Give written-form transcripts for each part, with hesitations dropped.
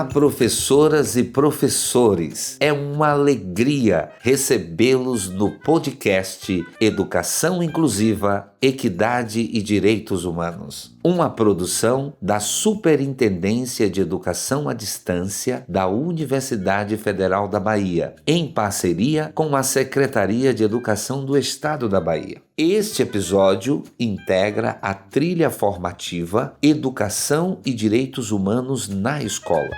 Olá, professoras e professores. É uma alegria recebê-los no podcast Educação Inclusiva, Equidade e Direitos Humanos, uma produção da Superintendência de Educação à Distância da Universidade Federal da Bahia, em parceria com a Secretaria de Educação do Estado da Bahia. Este episódio integra a trilha formativa Educação e Direitos Humanos na Escola.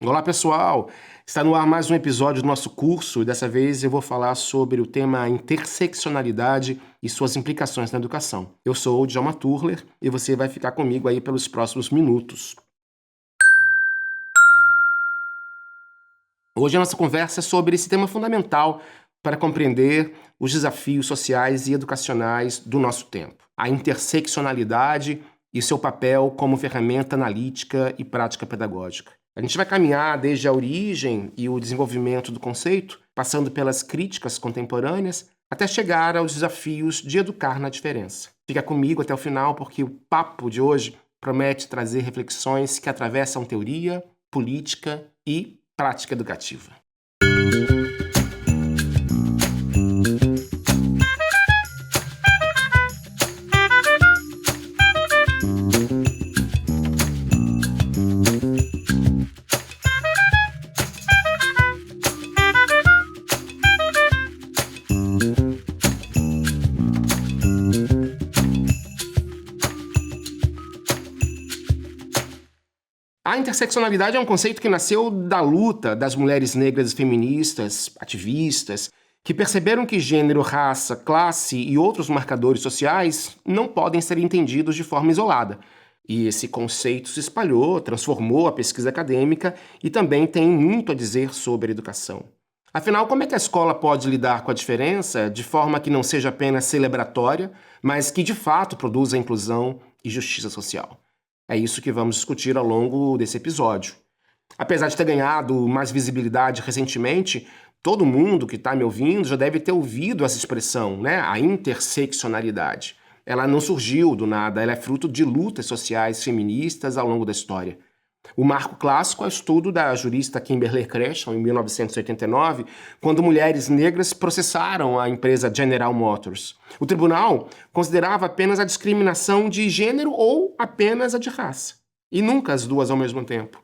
Olá pessoal, está no ar mais um episódio do nosso curso e dessa vez eu vou falar sobre o tema interseccionalidade e suas implicações na educação. Eu sou o Djalma Turler e você vai ficar comigo aí pelos próximos minutos. Hoje a nossa conversa é sobre esse tema fundamental para compreender os desafios sociais e educacionais do nosso tempo. A interseccionalidade e seu papel como ferramenta analítica e prática pedagógica. A gente vai caminhar desde a origem e o desenvolvimento do conceito, passando pelas críticas contemporâneas, até chegar aos desafios de educar na diferença. Fica comigo até o final, porque o papo de hoje promete trazer reflexões que atravessam teoria, política e prática educativa. A interseccionalidade é um conceito que nasceu da luta das mulheres negras feministas, ativistas, que perceberam que gênero, raça, classe e outros marcadores sociais não podem ser entendidos de forma isolada. E esse conceito se espalhou, transformou a pesquisa acadêmica e também tem muito a dizer sobre a educação. Afinal, como é que a escola pode lidar com a diferença de forma que não seja apenas celebratória, mas que de fato produza inclusão e justiça social? É isso que vamos discutir ao longo desse episódio. Apesar de ter ganhado mais visibilidade recentemente, todo mundo que está me ouvindo já deve ter ouvido essa expressão, né? A interseccionalidade. Ela não surgiu do nada, ela é fruto de lutas sociais feministas ao longo da história. O marco clássico é o estudo da jurista Kimberlé Crenshaw, em 1989, quando mulheres negras processaram a empresa General Motors. O tribunal considerava apenas a discriminação de gênero ou apenas a de raça, e nunca as duas ao mesmo tempo.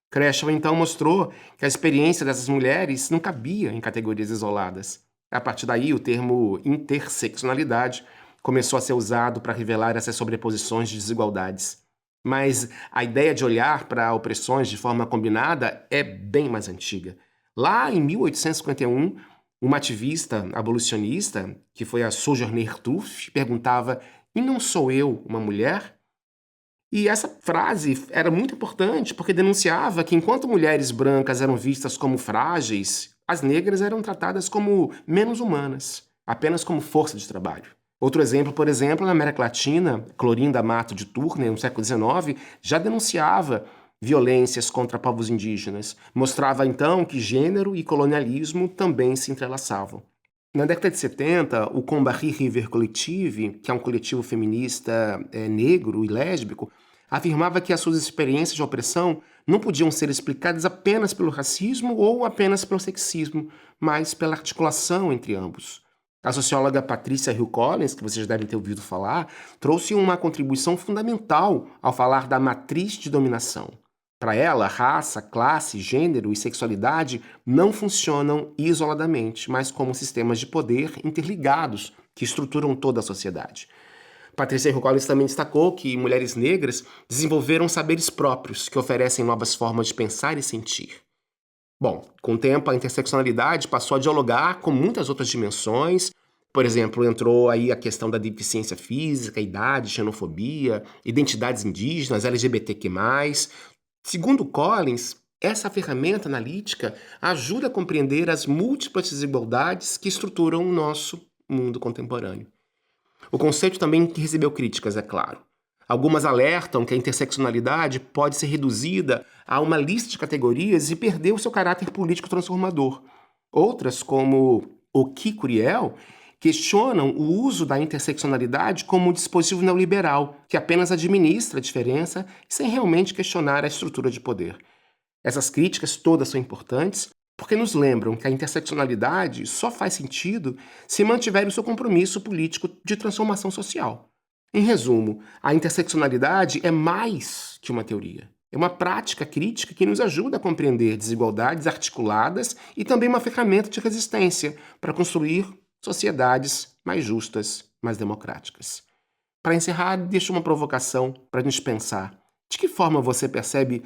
Crenshaw então mostrou que a experiência dessas mulheres não cabia em categorias isoladas. A partir daí, o termo interseccionalidade começou a ser usado para revelar essas sobreposições de desigualdades. Mas a ideia de olhar para opressões de forma combinada é bem mais antiga. Lá em 1851, uma ativista abolicionista, que foi a Sojourner Truth, perguntava: "E não sou eu uma mulher?" E essa frase era muito importante porque denunciava que enquanto mulheres brancas eram vistas como frágeis, as negras eram tratadas como menos humanas, apenas como força de trabalho. Outro exemplo, por exemplo, na América Latina, Clorinda Amato de Turner, no século XIX, já denunciava violências contra povos indígenas. Mostrava, então, que gênero e colonialismo também se entrelaçavam. Na década de 70, o Combahee River Collective, que é um coletivo feminista negro e lésbico, afirmava que as suas experiências de opressão não podiam ser explicadas apenas pelo racismo ou apenas pelo sexismo, mas pela articulação entre ambos. A socióloga Patricia Hill Collins, que vocês devem ter ouvido falar, trouxe uma contribuição fundamental ao falar da matriz de dominação. Para ela, raça, classe, gênero e sexualidade não funcionam isoladamente, mas como sistemas de poder interligados que estruturam toda a sociedade. Patricia Hill Collins também destacou que mulheres negras desenvolveram saberes próprios que oferecem novas formas de pensar e sentir. Bom, com o tempo a interseccionalidade passou a dialogar com muitas outras dimensões. Por exemplo, entrou aí a questão da deficiência física, idade, xenofobia, identidades indígenas, LGBTQ+. Segundo Collins, essa ferramenta analítica ajuda a compreender as múltiplas desigualdades que estruturam o nosso mundo contemporâneo. O conceito também recebeu críticas, é claro. Algumas alertam que a interseccionalidade pode ser reduzida a uma lista de categorias e perder o seu caráter político transformador. Outras, como Oki e Curiel, questionam o uso da interseccionalidade como um dispositivo neoliberal, que apenas administra a diferença sem realmente questionar a estrutura de poder. Essas críticas todas são importantes porque nos lembram que a interseccionalidade só faz sentido se mantiver o seu compromisso político de transformação social. Em resumo, a interseccionalidade é mais que uma teoria. É uma prática crítica que nos ajuda a compreender desigualdades articuladas e também uma ferramenta de resistência para construir sociedades mais justas, mais democráticas. Para encerrar, deixo uma provocação para a gente pensar. De que forma você percebe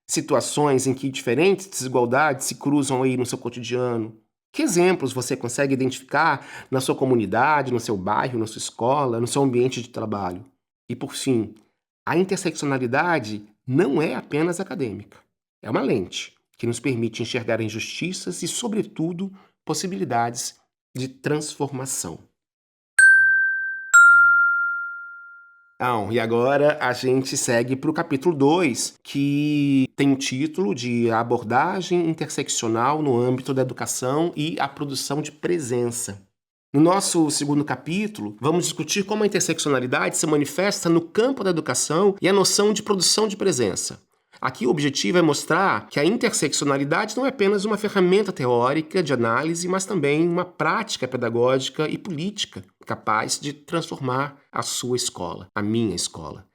situações em que diferentes desigualdades se cruzam aí no seu cotidiano? Que exemplos você consegue identificar na sua comunidade, no seu bairro, na sua escola, no seu ambiente de trabalho? E por fim, a interseccionalidade não é apenas acadêmica. É uma lente que nos permite enxergar injustiças e, sobretudo, possibilidades de transformação. E agora a gente segue para o capítulo 2, que tem o título de Abordagem Interseccional no âmbito da educação e a produção de presença. No nosso segundo capítulo, vamos discutir como a interseccionalidade se manifesta no campo da educação e a noção de produção de presença. Aqui o objetivo é mostrar que a interseccionalidade não é apenas uma ferramenta teórica de análise, mas também uma prática pedagógica e política capaz de transformar a sua escola, a minha escola.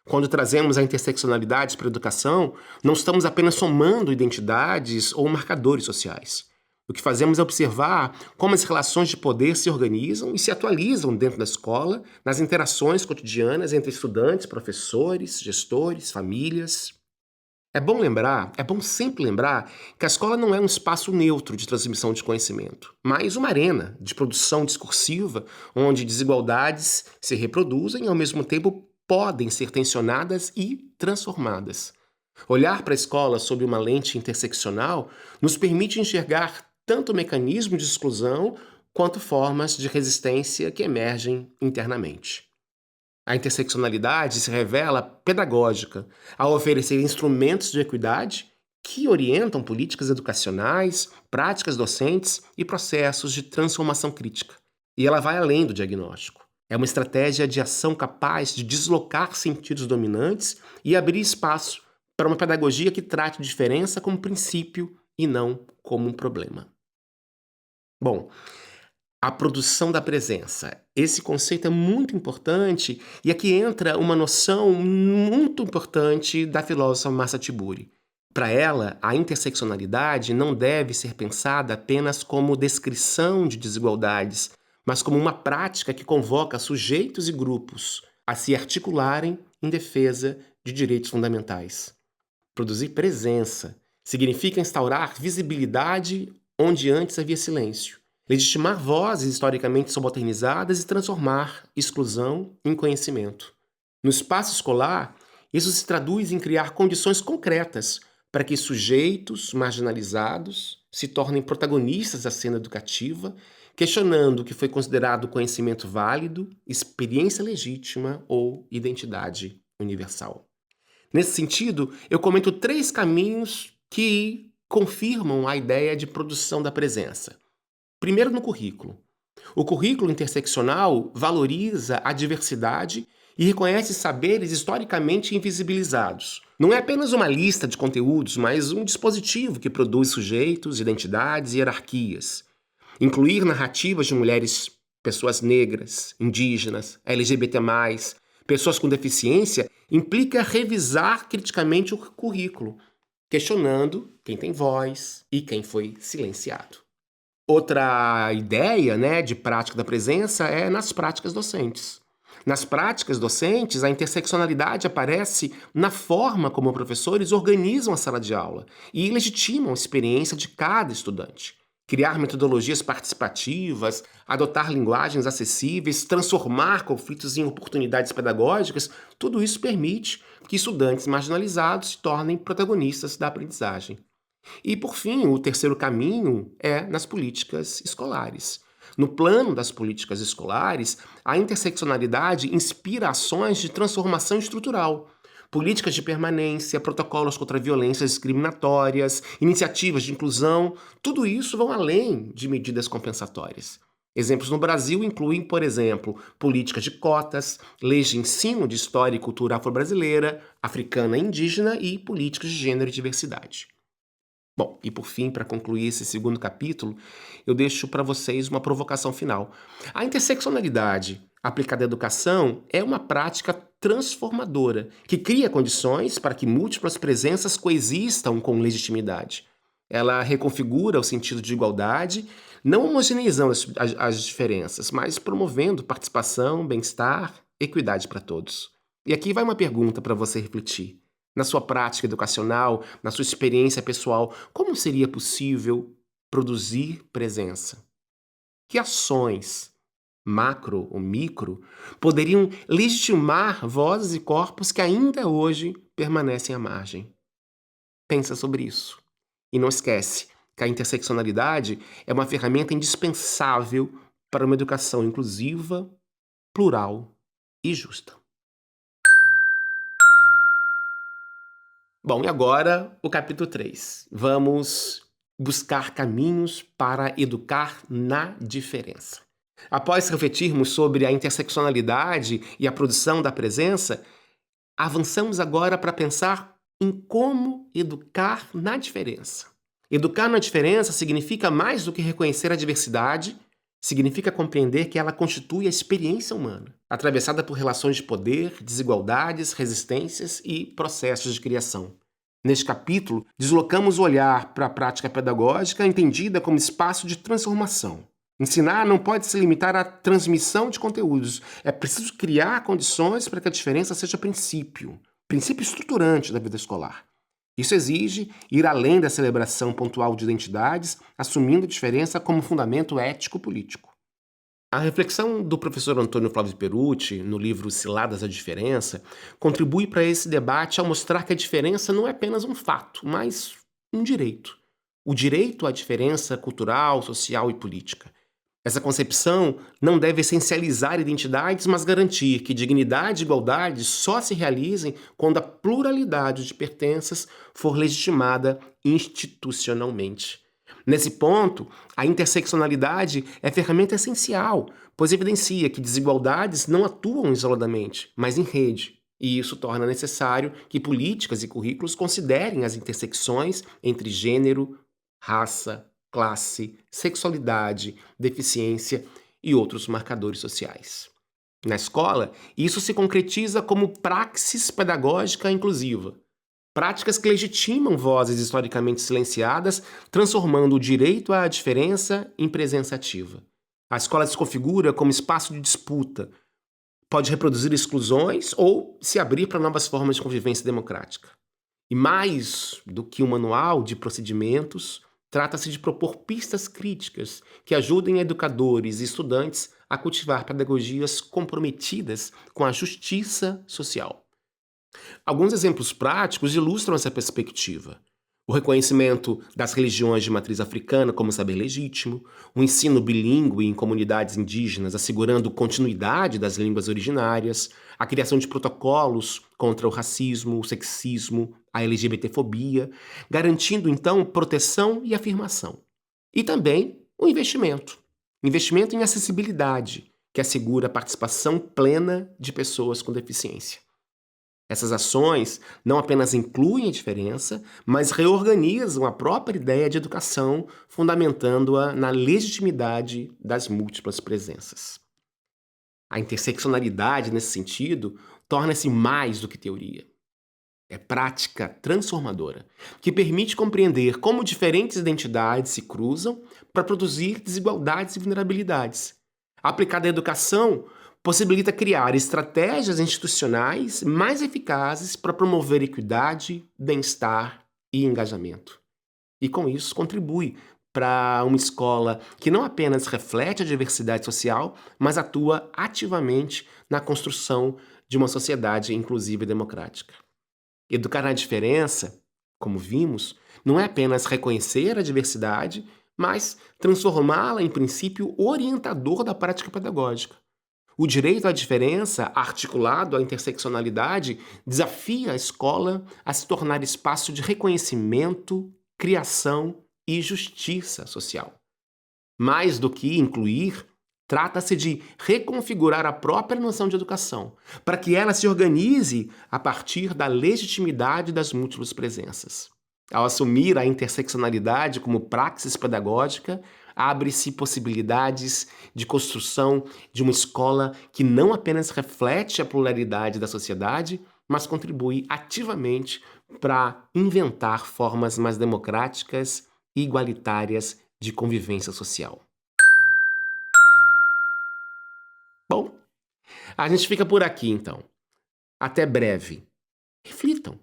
Quando trazemos a interseccionalidade para a educação, não estamos apenas somando identidades ou marcadores sociais. O que fazemos é observar como as relações de poder se organizam e se atualizam dentro da escola, nas interações cotidianas entre estudantes, professores, gestores, famílias. É bom sempre lembrar que a escola não é um espaço neutro de transmissão de conhecimento, mas uma arena de produção discursiva onde desigualdades se reproduzem e ao mesmo tempo podem ser tensionadas e transformadas. Olhar para a escola sob uma lente interseccional nos permite enxergar tanto mecanismos de exclusão quanto formas de resistência que emergem internamente. A interseccionalidade se revela pedagógica ao oferecer instrumentos de equidade que orientam políticas educacionais, práticas docentes e processos de transformação crítica. E ela vai além do diagnóstico. É uma estratégia de ação capaz de deslocar sentidos dominantes e abrir espaço para uma pedagogia que trate diferença como princípio e não como um problema. Bom, a produção da presença. Esse conceito é muito importante e aqui entra uma noção muito importante da filósofa Marcia Tiburi. Para ela, a interseccionalidade não deve ser pensada apenas como descrição de desigualdades, mas como uma prática que convoca sujeitos e grupos a se articularem em defesa de direitos fundamentais. Produzir presença significa instaurar visibilidade onde antes havia silêncio. Legitimar vozes historicamente subalternizadas e transformar exclusão em conhecimento. No espaço escolar, isso se traduz em criar condições concretas para que sujeitos marginalizados se tornem protagonistas da cena educativa, questionando o que foi considerado conhecimento válido, experiência legítima ou identidade universal. Nesse sentido, eu comento 3 caminhos que confirmam a ideia de produção da presença. Primeiro, no currículo. O currículo interseccional valoriza a diversidade e reconhece saberes historicamente invisibilizados. Não é apenas uma lista de conteúdos, mas um dispositivo que produz sujeitos, identidades e hierarquias. Incluir narrativas de mulheres, pessoas negras, indígenas, LGBT+, pessoas com deficiência, implica revisar criticamente o currículo, questionando quem tem voz e quem foi silenciado. Outra ideia, de prática da presença é nas práticas docentes. Nas práticas docentes, a interseccionalidade aparece na forma como professores organizam a sala de aula e legitimam a experiência de cada estudante. Criar metodologias participativas, adotar linguagens acessíveis, transformar conflitos em oportunidades pedagógicas, tudo isso permite que estudantes marginalizados se tornem protagonistas da aprendizagem. E, por fim, o terceiro caminho é nas políticas escolares. No plano das políticas escolares, a interseccionalidade inspira ações de transformação estrutural. políticas de permanência, protocolos contra violências discriminatórias, iniciativas de inclusão, tudo isso vão além de medidas compensatórias. Exemplos no Brasil incluem, por exemplo, políticas de cotas, leis de ensino de história e cultura afro-brasileira, africana e indígena e políticas de gênero e diversidade. Bom, e por fim, para concluir esse segundo capítulo, eu deixo para vocês uma provocação final. A interseccionalidade aplicada à educação é uma prática transformadora, que cria condições para que múltiplas presenças coexistam com legitimidade. Ela reconfigura o sentido de igualdade, não homogeneizando as diferenças, mas promovendo participação, bem-estar, equidade para todos. E aqui vai uma pergunta para você refletir. Na sua prática educacional, na sua experiência pessoal, como seria possível produzir presença? Que ações, macro ou micro, poderiam legitimar vozes e corpos que ainda hoje permanecem à margem? Pensa sobre isso. E não esquece que a interseccionalidade é uma ferramenta indispensável para uma educação inclusiva, plural e justa. Bom, e agora o capítulo 3. Vamos buscar caminhos para educar na diferença. Após refletirmos sobre a interseccionalidade e a produção da presença, avançamos agora para pensar em como educar na diferença. Educar na diferença significa mais do que reconhecer a diversidade, significa compreender que ela constitui a experiência humana, atravessada por relações de poder, desigualdades, resistências e processos de criação. Neste capítulo, deslocamos o olhar para a prática pedagógica entendida como espaço de transformação. Ensinar não pode se limitar à transmissão de conteúdos. É preciso criar condições para que a diferença seja princípio estruturante da vida escolar. Isso exige ir além da celebração pontual de identidades, assumindo a diferença como fundamento ético-político. A reflexão do professor Antônio Flávio Perucci, no livro Ciladas da Diferença, contribui para esse debate ao mostrar que a diferença não é apenas um fato, mas um direito. O direito à diferença cultural, social e política. Essa concepção não deve essencializar identidades, mas garantir que dignidade e igualdade só se realizem quando a pluralidade de pertenças for legitimada institucionalmente. Nesse ponto, a interseccionalidade é ferramenta essencial, pois evidencia que desigualdades não atuam isoladamente, mas em rede. E isso torna necessário que políticas e currículos considerem as intersecções entre gênero, raça, classe, sexualidade, deficiência e outros marcadores sociais. Na escola, isso se concretiza como praxis pedagógica inclusiva. Práticas que legitimam vozes historicamente silenciadas, transformando o direito à diferença em presença ativa. A escola se configura como espaço de disputa, pode reproduzir exclusões ou se abrir para novas formas de convivência democrática. E mais do que um manual de procedimentos, trata-se de propor pistas críticas que ajudem educadores e estudantes a cultivar pedagogias comprometidas com a justiça social. Alguns exemplos práticos ilustram essa perspectiva. O reconhecimento das religiões de matriz africana como saber legítimo, o ensino bilíngue em comunidades indígenas assegurando continuidade das línguas originárias, a criação de protocolos contra o racismo, o sexismo, a LGBTfobia, garantindo então proteção e afirmação. E também o investimento em acessibilidade, que assegura a participação plena de pessoas com deficiência. Essas ações não apenas incluem a diferença, mas reorganizam a própria ideia de educação, fundamentando-a na legitimidade das múltiplas presenças. A interseccionalidade, nesse sentido, torna-se mais do que teoria. É prática transformadora, que permite compreender como diferentes identidades se cruzam para produzir desigualdades e vulnerabilidades. Aplicada à educação, possibilita criar estratégias institucionais mais eficazes para promover equidade, bem-estar e engajamento. E com isso contribui para uma escola que não apenas reflete a diversidade social, mas atua ativamente na construção de uma sociedade inclusiva e democrática. Educar na diferença, como vimos, não é apenas reconhecer a diversidade, mas transformá-la em princípio orientador da prática pedagógica. O direito à diferença, articulado à interseccionalidade, desafia a escola a se tornar espaço de reconhecimento, criação e justiça social. Mais do que incluir, trata-se de reconfigurar a própria noção de educação, para que ela se organize a partir da legitimidade das múltiplas presenças. Ao assumir a interseccionalidade como praxis pedagógica, abre-se possibilidades de construção de uma escola que não apenas reflete a pluralidade da sociedade, mas contribui ativamente para inventar formas mais democráticas e igualitárias de convivência social. Bom, a gente fica por aqui então. Até breve. Reflitam.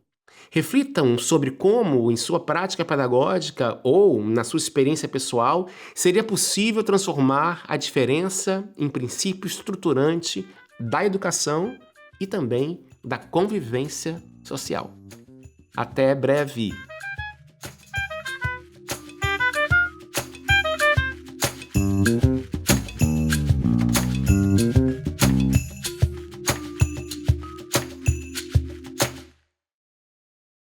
Reflitam sobre como, em sua prática pedagógica ou na sua experiência pessoal, seria possível transformar a diferença em princípio estruturante da educação e também da convivência social. Até breve!